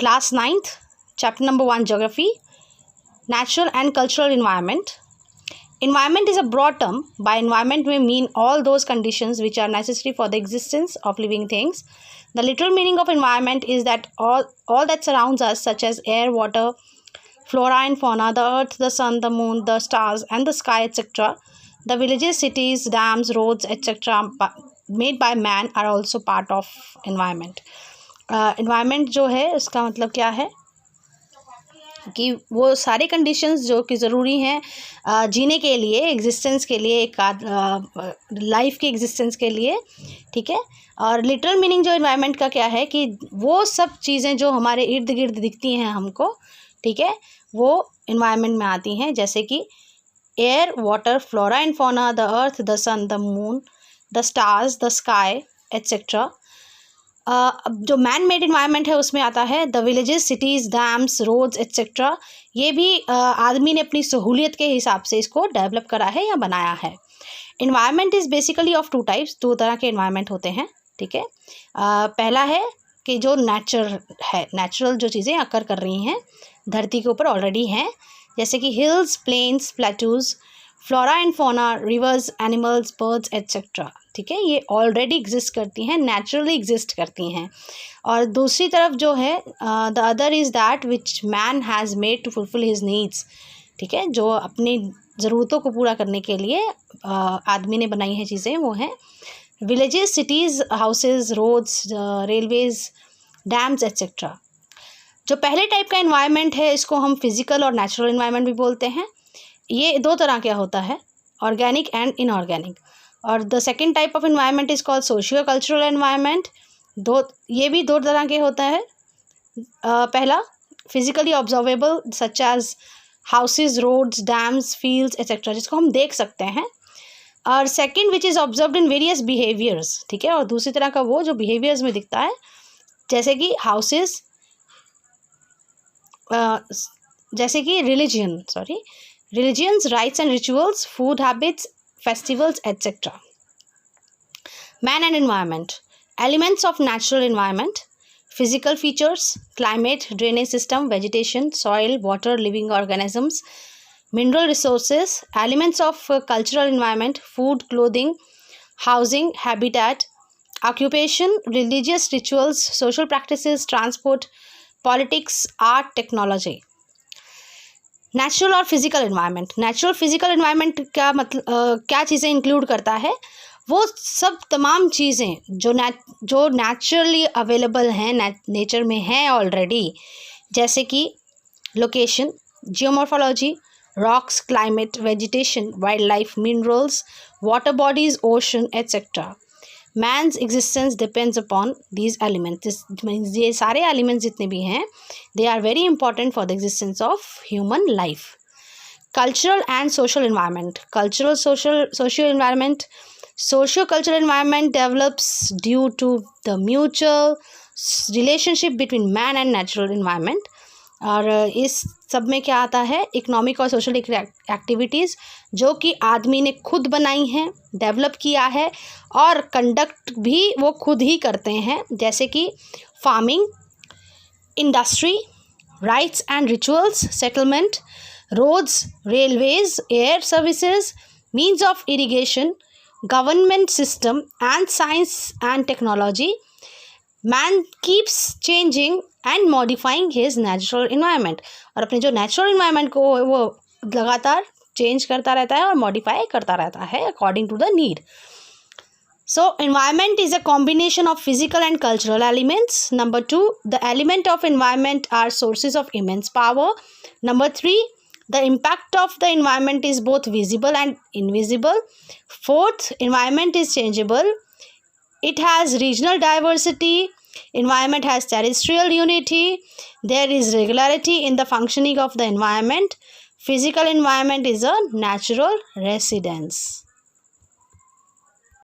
Class 9th, chapter number 1, Geography, Natural and Cultural Environment. Environment is a broad term. By environment we mean all those conditions which are necessary for the existence of living things. The literal meaning of environment is that all that surrounds us, such as air, water, flora and fauna, the earth, the sun, the moon, the stars and the sky, etc. The villages, cities, dams, roads, etc. made by man are also part of environment. Environment जो है उसका मतलब क्या है कि वो सारे conditions जो कि ज़रूरी हैं जीने के लिए, एग्जिस्टेंस के लिए, एक लाइफ के एग्जिस्टेंस के लिए, ठीक है. और लिटरल मीनिंग जो एनवायरनमेंट का क्या है कि वो सब चीज़ें जो हमारे इर्द गिर्द दिखती हैं हमको, ठीक है, वो एनवायरनमेंट में आती हैं. जैसे कि air, water, flora and fauna, the earth, the sun, the moon, the stars, the sky etcetera. जो मैन मेड इन्वायरमेंट है उसमें आता है the villages, cities, dams, roads etcetera. ये भी आदमी ने अपनी सहूलियत के हिसाब से इसको डेवलप करा है या बनाया है. Environment is basically of 2 types. 2 तरह के इन्वायरमेंट होते हैं, ठीक है. पहला है कि जो नेचुरल जो चीज़ें अकर कर रही हैं धरती के ऊपर ऑलरेडी हैं, जैसे कि hills, plains, plateaus, flora and fauna, rivers, animals, birds etcetera, ठीक है. ये ऑलरेडी एग्जिस्ट करती हैं, नेचुरली एग्जिस्ट करती हैं. और दूसरी तरफ जो है the other is that which man has made to fulfil his needs, ठीक है. जो अपनी ज़रूरतों को पूरा करने के लिए आदमी ने बनाई हैं चीज़ें, वो हैं villages, cities, houses, roads, railways, dams etcetera. जो पहले टाइप का इन्वायरमेंट है इसको हम फिज़िकल और नेचुरल इन्वायरमेंट भी बोलते हैं. ये 2 तरह का होता है, ऑर्गेनिक एंड इनऑर्गेनिक. और the second type of environment is called socio cultural environment. ये भी 2 तरह के होता है. पहला physically observable such as houses, roads, dams, fields etcetera, जिसको हम देख सकते हैं. और second which is observed in various behaviours, ठीक है. और दूसरी तरह का वो जो बिहेवियर्स में दिखता है, जैसे कि हाउसेज, जैसे कि religions, rites and rituals, food habits, festivals, etc. Man and environment. Elements of natural environment: physical features, climate, drainage system, vegetation, soil, water, living organisms, mineral resources. Elements of cultural environment: food, clothing, housing, habitat, occupation, religious rituals, social practices, transport, politics, art, technology. Natural और physical environment. Natural physical environment का मतलब क्या चीज़ें include करता है? वो सब तमाम चीज़ें जो नेचुरली अवेलेबल हैं, नेचर में हैं ऑलरेडी, जैसे कि location, geomorphology, rocks, climate, vegetation, wild life, minerals, water bodies, ocean etcetera. Man's existence depends upon these elements. ये सारे एलिमेंट्स जितने भी हैं, they are very important for the existence of human life. Cultural and social environment. Cultural, social environment. Socio cultural environment develops due to the mutual relationship between man and natural environment. और इस सब में क्या आता है? Economic और social activities जो कि आदमी ने खुद बनाई हैं, डेवलप किया है, और कंडक्ट भी वो खुद ही करते हैं, जैसे कि farming, industry, rites and rituals, settlement, roads, railways, air services, means of irrigation, government system and science and technology. Man keeps changing and modifying his natural environment. और अपने जो नेचुरल इन्वायरमेंट को वो लगातार चेंज करता रहता है और मॉडिफाई करता रहता है according to the need. So, environment is a combination of physical and cultural elements. Number 2, the element of environment are sources of immense power. Number 3, the impact of the environment is both visible and invisible. 4th, environment is changeable. It has regional diversity. Environment has terrestrial unity. There is regularity in the functioning of the environment. Physical environment is a natural residence.